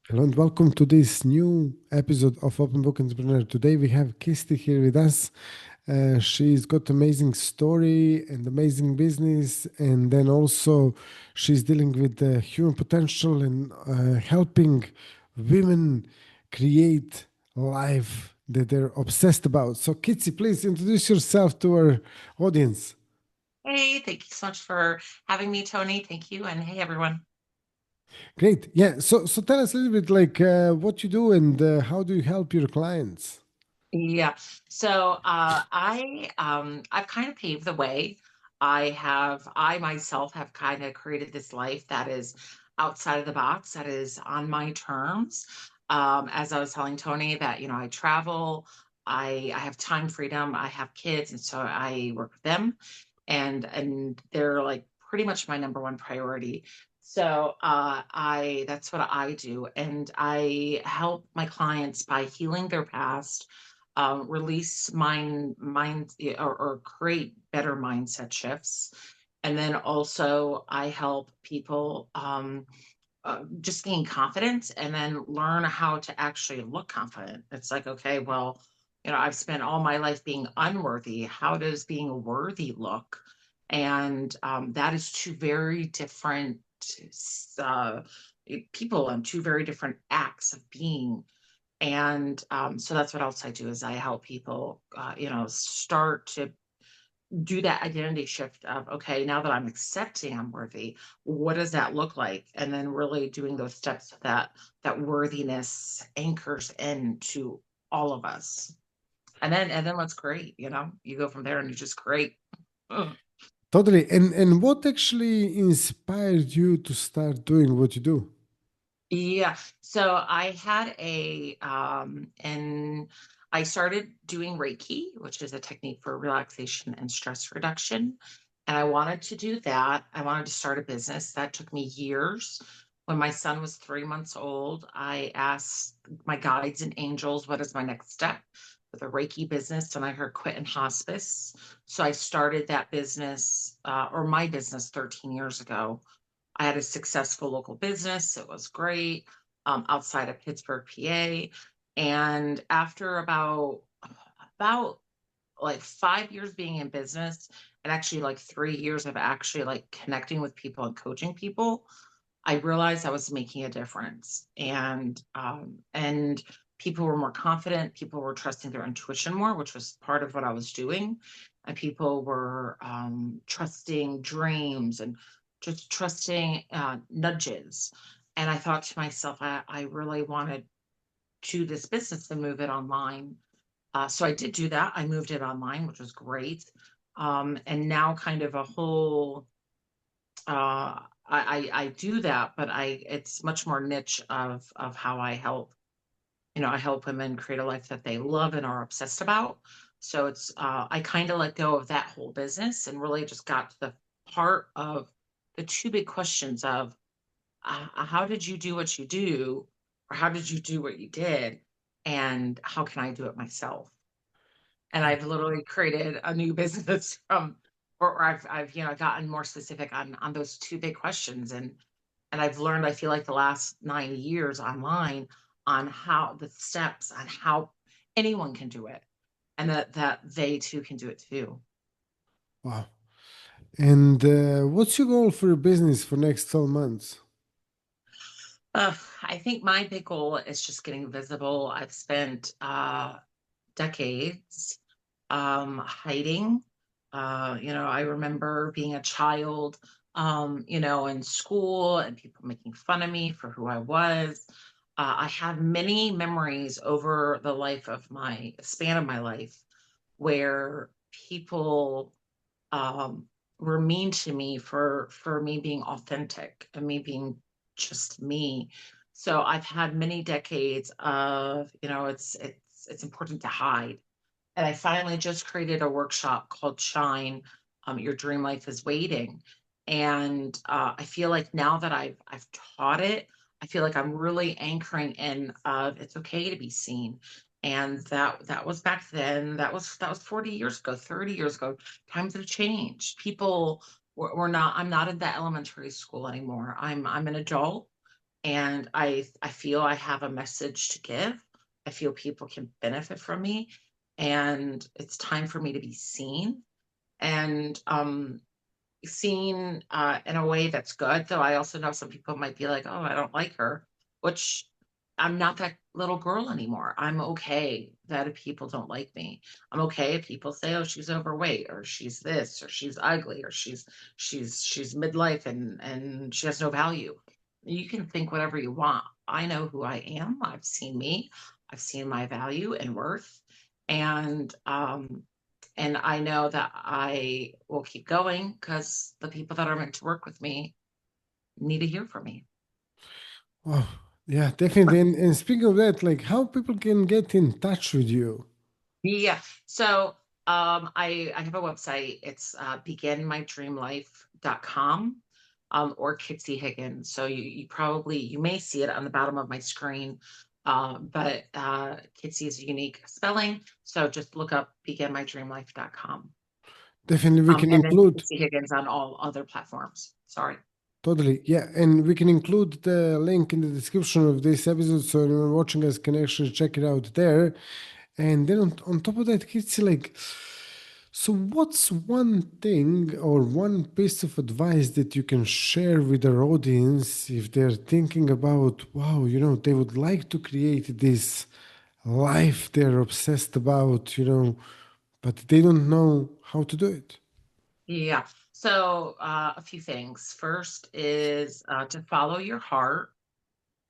Hello and welcome to this new episode of Open Book Entrepreneur. Today we have Kitsy here with us. She's got amazing story and amazing business, and then also she's dealing with the human potential and helping women create life that they're obsessed about. So, Kitsy, please introduce yourself to our audience. Hey, thank you so much for having me, Tony. Thank you. And hey, everyone. Great, yeah. So tell us a little bit like what you do and how do you help your clients? Yeah. I've kind of paved the way. I myself have kind of created this life that is outside of the box, that is on my terms. As I was telling Tony that, I travel, I have time freedom, I have kids, and so I work with them, and they're like pretty much my number one priority. So that's what I do, and I help my clients by healing their past, release mind or create better mindset shifts. And then also I help people just gain confidence and then learn how to actually look confident. It's like, okay, well, I've spent all my life being unworthy. How does being worthy look? And that is two very different uh, people and two very different acts of being. And so that's what else I do is I help people, start to do that identity shift of, okay, now that I'm accepting I'm worthy, what does that look like? And then really doing those steps that worthiness anchors into all of us. And then what's great, you go from there and you just create. Mm. Totally. And what actually inspired you to start doing what you do? Yeah. So I had and I started doing Reiki, which is a technique for relaxation and stress reduction. And I wanted to do that. I wanted to start a business. That took me years. When my son was 3 months old, I asked my guides and angels, what is my next step with a Reiki business? And I heard quit in hospice. So I started that business, or my business 13 years ago. I had a successful local business. It was great, outside of Pittsburgh, PA. And after about like 5 years being in business, and actually like 3 years of actually like connecting with people and coaching people, I realized I was making a difference. And people were more confident. People were trusting their intuition more, which was part of what I was doing. And people were trusting dreams and just trusting nudges. And I thought to myself, I really wanted to do this business and move it online. So I did do that. I moved it online, which was great. And now kind of a whole I do that, but I it's much more niche of how I help. I help women create a life that they love and are obsessed about. So it's I kind of let go of that whole business and really just got to the part of the two big questions of how did you do what you do, or how did you do what you did, and how can I do it myself? And I've literally created a new business from, or I've gotten more specific on those two big questions, and I've learned, I feel like, the last 9 years online on how the steps on how anyone can do it, and that they too can do it too. Wow. And what's your goal for your business for next 12 months? I think my big goal is just getting visible. I've spent decades hiding. I remember being a child, in school and people making fun of me for who I was. I have many memories over the life of my span of my life where people um, were mean to me for me being authentic and me being just me. So I've had many decades of, it's important to hide. And I finally just created a workshop called Shine. Your dream life is waiting. And I feel like now that I've taught it, I feel like I'm really anchoring in of it's okay to be seen. And that was back then. That was 40 years ago, 30 years ago. Times have changed. People were not. I'm not in that elementary school anymore. I'm an adult, and I feel I have a message to give. I feel people can benefit from me, and it's time for me to be seen. And seen in a way that's good. Though I also know some people might be like, "Oh, I don't like her," which I'm not that little girl anymore. I'm okay that if people don't like me. I'm okay if people say, "Oh, she's overweight," or "She's this," or "She's ugly," or "She's midlife and she has no value." You can think whatever you want. I know who I am. I've seen me. I've seen my value and worth, and I know that I will keep going because the people that are meant to work with me need to hear from me. Oh, yeah, definitely. And speaking of that, like how people can get in touch with you. Yeah. So I have a website. It's beginmydreamlife.com or Kitsy Higgins. So you probably you may see it on the bottom of my screen. But Kitsy is a unique spelling. So just look up beginmydreamlife.com. Definitely, we can And then include. Kitsy Higgins on all other platforms. Sorry. Totally, yeah, and we can include the link in the description of this episode, so anyone watching us can actually check it out there. And then on top of that, it's like, so what's one thing or one piece of advice that you can share with our audience if they're thinking about, wow, they would like to create this life they're obsessed about, but they don't know how to do it? Yeah. So a few things. First is to follow your heart.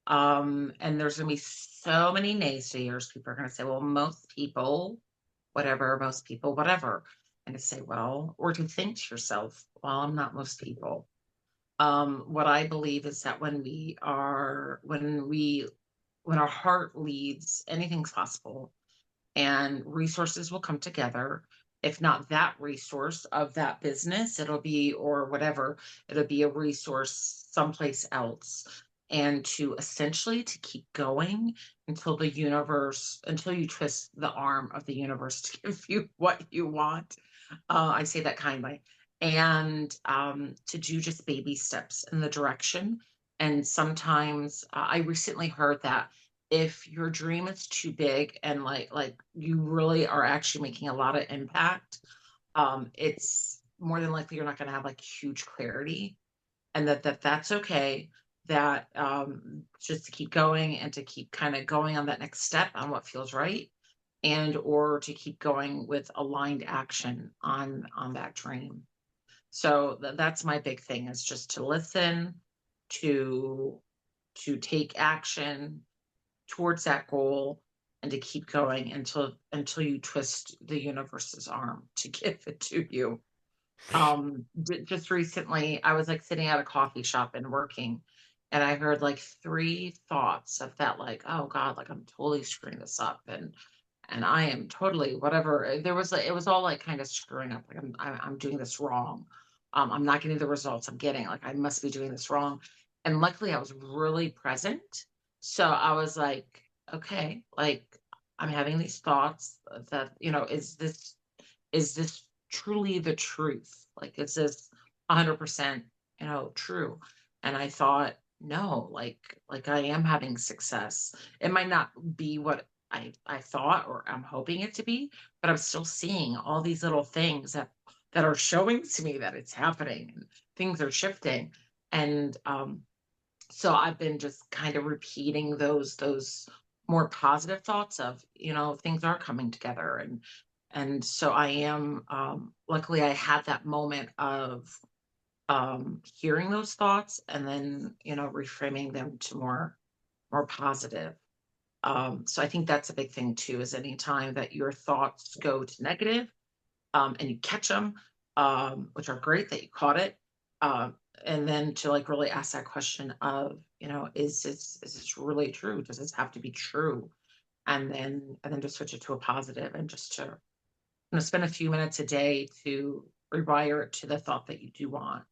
And there's going to be so many naysayers. People are going to say, well, most people, whatever, most people, whatever. And to say, well, or to think to yourself, well, I'm not most people. What I believe is that when our heart leads, anything's possible and resources will come together. If not that resource of that business, it'll be, or whatever, it'll be a resource someplace else. And to essentially to keep going until you twist the arm of the universe to give you what you want. I say that kindly. And to do just baby steps in the direction. And sometimes I recently heard that if your dream is too big and like you really are actually making a lot of impact, it's more than likely you're not going to have like huge clarity, and that's okay. That just to keep going and to keep kind of going on that next step on what feels right, and or to keep going with aligned action on that dream. So that's my big thing, is just to listen, to take action towards that goal, and to keep going until you twist the universe's arm to give it to you. Just recently I was like sitting at a coffee shop and working, and I heard like three thoughts of that, like, oh god, like I'm totally screwing this up, and I am totally whatever. There was like it was all like kind of screwing up. Like I'm doing this wrong. I'm not getting the results I'm getting. Like I must be doing this wrong. And luckily, I was really present. So I was like, okay, like I'm having these thoughts that is this truly the truth? Like is this 100% true? And I thought, no, like I am having success. It might not be what I thought or I'm hoping it to be, but I'm still seeing all these little things that are showing to me that it's happening and things are shifting. And so I've been just kind of repeating those more positive thoughts of, things are coming together. And so I am luckily I had that moment of hearing those thoughts and then, reframing them to more positive. So I think that's a big thing too, is anytime that your thoughts go to negative, and you catch them, which are great that you caught it. And then to like really ask that question of, is this really true? Does this have to be true? And then to switch it to a positive, and just to spend a few minutes a day to rewire it to the thought that you do want.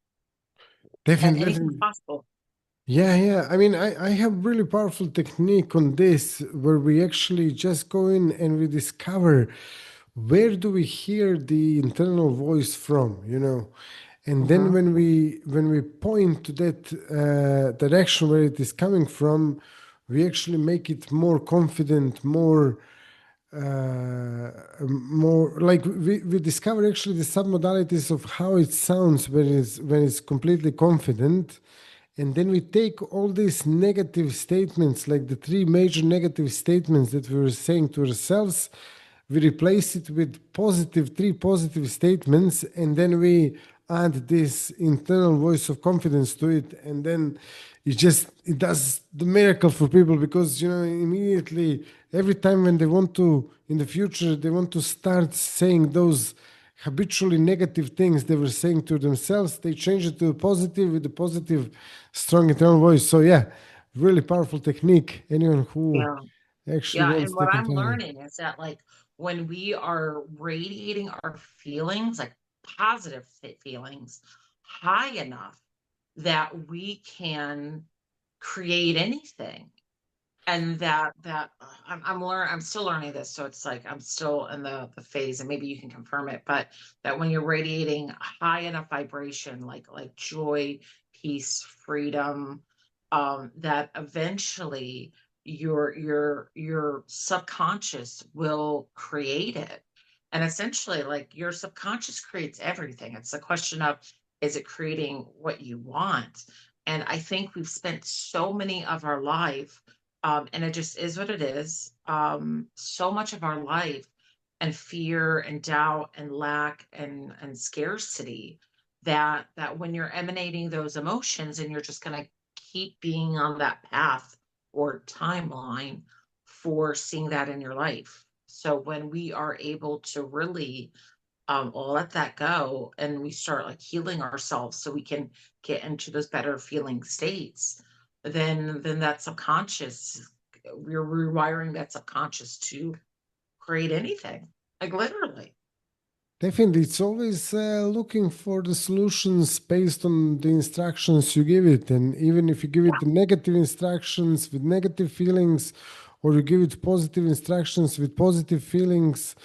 And Definitely, anything's definitely. possible. Yeah, yeah. I mean, I have really powerful technique on this where we actually just go in and we discover where do we hear the internal voice from, And then Hmm. when we point to that direction where it is coming from, we actually make it more confident, more like we discover actually the submodalities of how it sounds when it's completely confident. And then we take all these negative statements, like the three major negative statements that we were saying to ourselves, we replace it with three positive statements, and then we add this internal voice of confidence to it. And then it does the miracle for people, because immediately, every time when they want to, in the future, they want to start saying those habitually negative things they were saying to themselves, they change it to a positive, with a positive, strong internal voice. So yeah, really powerful technique. Anyone who Yeah. actually Yeah. wants, And they what can I'm try it. learning is that, like, when we are radiating our feelings, like positive feelings, high enough that we can create anything. And I'm still learning this, so it's like I'm still in the phase, and maybe you can confirm it, but that when you're radiating high enough vibration, like joy, peace, freedom, that eventually your subconscious will create it. And essentially, like, your subconscious creates everything. It's a question of, is it creating what you want? And I think we've spent so many of our life, and it just is what it is. So much of our life, and fear and doubt and lack and scarcity, that when you're emanating those emotions, and you're just going to keep being on that path or timeline for seeing that in your life. So when we are able to really, let that go, and we start like healing ourselves so we can get into those better feeling states, then that subconscious, we're rewiring that subconscious to create anything, like literally. Definitely, it's always looking for the solutions based on the instructions you give it. And even if you give it Yeah. the negative instructions with negative feelings, or you give it positive instructions with positive feelings,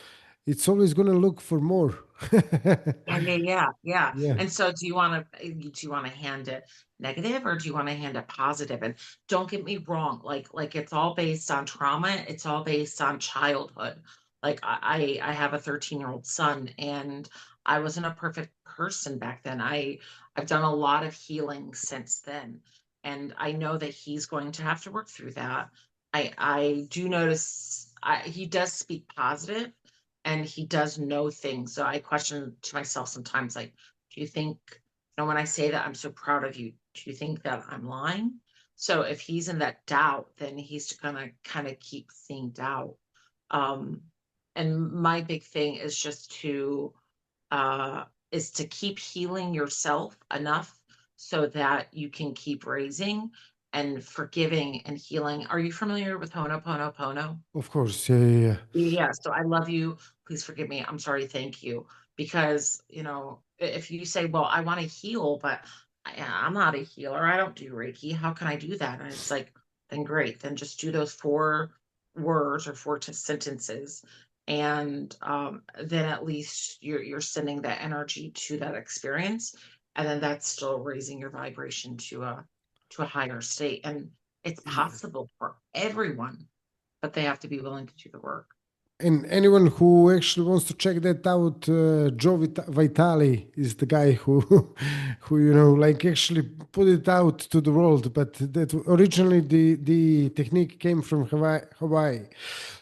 it's always going to look for more. Yeah, yeah, yeah, yeah. Yeah, And so do you want to hand it negative, or do you want to hand it positive? And don't get me wrong, like it's all based on trauma, it's all based on childhood. Like I have a 13-year-old son, and I wasn't a perfect person back then. I've done a lot of healing since then. And I know that he's going to have to work through that. I do notice he does speak positive, and he does know things. So I question to myself sometimes, like, do you think, when I say that I'm so proud of you, do you think that I'm lying? So if he's in that doubt, then he's gonna kind of keep seeing doubt. Um, and my big thing is just to keep healing yourself enough so that you can keep raising and forgiving and healing. Are you familiar with Ho'oponopono? of course. Yeah, yeah, yeah. Yeah, so I love you. Please forgive me. I'm sorry. Thank you. Because, if you say, well, I want to heal, but I'm not a healer. I don't do Reiki. How can I do that? And it's like, then great. Then just do those 4 words or four sentences. And then at least you're sending that energy to that experience. And then that's still raising your vibration to a higher state. And it's Yeah. possible for everyone, but they have to be willing to do the work. And anyone who actually wants to check that out, Joe Vitale is the guy who, who like actually put it out to the world. But that originally the technique came from Hawaii.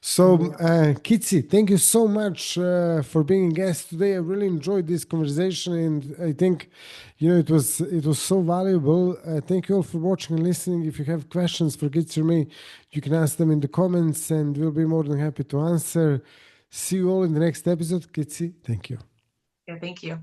So, Mhm. Kitsy, thank you so much for being a guest today. I really enjoyed this conversation, and I think it was so valuable. Thank you all for watching and listening. If you have questions for Kitsy or me, you can ask them in the comments, and we'll be more than happy to answer. See you all in the next episode. Kitsy, thank you. Yeah, thank you.